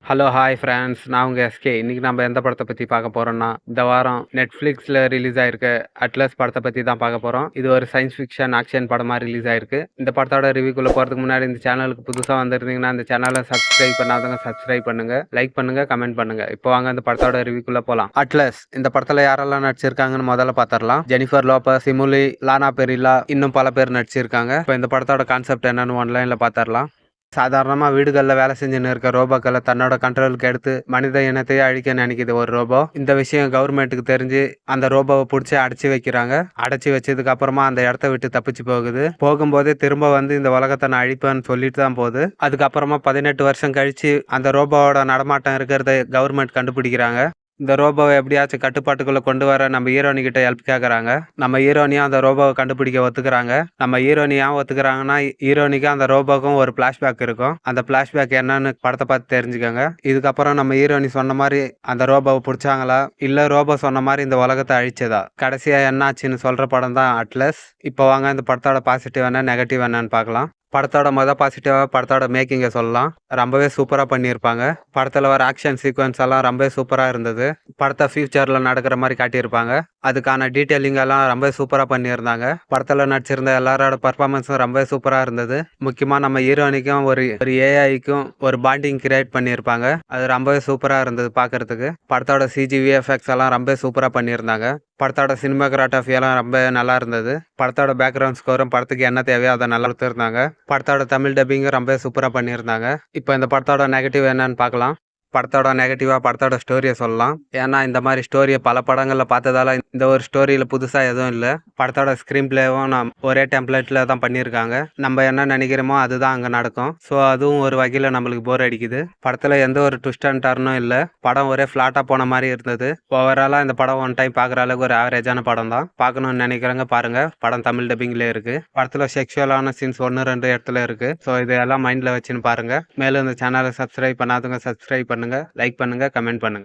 Hello, hi friends. நான் உங்க SK. இன்னைக்கு நம்ம எந்த படத்த பத்தி பார்க்க போறோம்னா, இந்த வாரம் Netflixல ரிலீஸ் ஆயிருக்க அட்லஸ் படத்த பத்தி தான் பார்க்க போறோம். இது ஒரு சயின்ஸ் ஃபிக்ஷன் ஆக்ஷன் படமா ரிலீஸ் ஆயிருக்கு. இந்த படத்தோட ரிவ்யூக்குள்ள போறதுக்கு முன்னாடி இந்த சேனலுக்கு புதுசா வந்திருந்தீங்கன்னா, இந்த சேனலை சப்ஸ்கிரைப் பண்ணாதவங்க சப்ஸ்கிரைப் பண்ணுங்க, லைக் பண்ணுங்க, கமெண்ட் பண்ணுங்க. இப்போ வாங்க இந்த படத்தோட ரிவ்யூக்குள்ள போலாம். அட்லஸ் இந்த படத்துல யாரெல்லாம் நடிச்சிருக்காங்கன்னு முதல்ல பார்த்தரலாம். ஜெனிஃபர் லோபஸ், சிமுலி, லானா பெரில்லா, இன்னும் பல பேர் நடிச்சிருக்காங்க. இப்போ இந்த படத்தோட கான்செப்ட் என்னன்னு ஒன்லைன்ல பார்த்தரலாம். சாதாரணமா வீடுகள்ல வேலை செஞ்சுன்னு இருக்க ரோபோக்களை தன்னோட கண்ட்ரோலுக்கு எடுத்து மனித இனத்தையே அழிக்க நினைக்குது ஒரு ரோபோ. இந்த விஷயம் கவர்மெண்ட்டுக்கு தெரிஞ்சு அந்த ரோபோவை பிடிச்சி அடைச்சி வைக்கிறாங்க. அடைச்சி வச்சதுக்கு அப்புறமா அந்த இடத்த விட்டு தப்பிச்சு போகுது. போகும்போதே திரும்ப வந்து இந்த உலகத்தை நான் அழிப்பேன்னு சொல்லிட்டு தான் போகுது. அதுக்கப்புறமா 18 வருஷம் கழிச்சு அந்த ரோபோவோட நடமாட்டம் இருக்கிறத கவர்மெண்ட் கண்டுபிடிக்கிறாங்க. இந்த ரோபோவை எப்படியாச்சும் கட்டுப்பாட்டுக்குள்ள கொண்டு வர நம்ம ஹீரோனி கிட்ட ஹெல்ப் கேட்கறாங்க. நம்ம ஹீரோனியும் அந்த ரோபோவை கண்டுபிடிக்க ஒத்துக்கிறாங்க. நம்ம ஹீரோனி ஏன் ஒத்துக்கிறாங்கன்னா, ஹீரோனிக்கு அந்த ரோபோக்கும் ஒரு பிளாஷ்பேக் இருக்கும். அந்த பிளாஷ்பேக் என்னன்னு படத்தை பார்த்து தெரிஞ்சுக்கோங்க. இதுக்கப்புறம் நம்ம ஹீரோனி சொன்ன மாதிரி அந்த ரோபோவை பிடிச்சாங்களா, இல்ல ரோபோ சொன்ன மாதிரி இந்த உலகத்தை அழிச்சதா, கடைசியா என்னாச்சுன்னு சொல்ற படம் தான் அட்லஸ். இப்போ வாங்க இந்த படத்தோட பாசிட்டிவ் என்ன நெகட்டிவ் என்னன்னு பார்க்கலாம். படத்தோட பாசிட்டிவாக படத்தோட மேக்கிங்கை சொல்லலாம். ரொம்பவே சூப்பராக பண்ணியிருப்பாங்க. படத்தில் வர ஆக்ஷன் சீக்வன்ஸ் எல்லாம் ரொம்பவே சூப்பராக இருந்தது. படத்தை ஃபியூச்சரில் நடக்கிற மாதிரி காட்டியிருப்பாங்க. அதுக்கான டீட்டெயிலிங் எல்லாம் ரொம்ப சூப்பராக பண்ணியிருந்தாங்க. படத்தில் நடிச்சிருந்த எல்லாரோட பர்ஃபார்மன்ஸும் ரொம்பவே சூப்பராக இருந்தது. முக்கியமாக நம்ம ஹீரோனிக்கும் ஒரு ஏஐக்கும் ஒரு பாண்டிங் கிரியேட் பண்ணியிருப்பாங்க. அது ரொம்பவே சூப்பராக இருந்தது பார்க்கறதுக்கு. படத்தோட சிஜி விஎஃப்எக்ஸ் எல்லாம் ரொம்ப சூப்பராக பண்ணியிருந்தாங்க. படத்தோட சினிமாகிராஃபி எல்லாம் ரொம்ப நல்லா இருந்தது. படத்தோட பேக்ரவுண்ட் ஸ்கோரும் படத்துக்கு என்ன தேவையோ அதை நல்லா கொடுத்துருந்தாங்க. படத்தோட தமிழ் டப்பிங்கும் ரொம்ப சூப்பராக பண்ணியிருந்தாங்க. இப்போ இந்த படத்தோட நெகட்டிவ் என்னன்னு பார்க்கலாம். படத்தோட நெகட்டிவாக படத்தோட ஸ்டோரியை சொல்லலாம். ஏன்னா இந்த மாதிரி ஸ்டோரியை பல படங்களில் பார்த்ததால இந்த ஒரு ஸ்டோரியில் புதுசாக எதுவும் இல்லை. படத்தோட ஸ்க்ரீன் பிளேவும் ஒரே டெம்ப்ளேட்டில் தான் பண்ணியிருக்காங்க. நம்ம என்ன நினைக்கிறோமோ அதுதான் அங்கே நடக்கும். ஸோ அதுவும் ஒரு வகையில் நம்மளுக்கு போர் அடிக்குது. படத்தில் எந்த ஒரு ட்விஸ்ட் அண்ட் டர்னும் இல்லை. படம் ஒரே ஃப்ளாட்டாக போன மாதிரி இருந்தது. ஓவராலாக இந்த படம் ஒன் டைம் பார்க்குற அளவுக்கு ஒரு ஆவரேஜான படம் தான். பார்க்கணும்னு நினைக்கிறவங்க பாருங்கள். படம் தமிழ் டப்பிங்லேயே இருக்குது. படத்தில் செக்ஷுவலான சீன்ஸ் 1-2 இடத்துல இருக்குது. ஸோ இதெல்லாம் மைண்டில் வச்சுன்னு பாருங்கள். மேலும் இந்த சேனலை சப்ஸ்கிரைப் பண்ணாதவங்க சப்ஸ்கிரைப் பண்ணுங்க, லைக் பண்ணுங்க, கமெண்ட் பண்ணுங்க.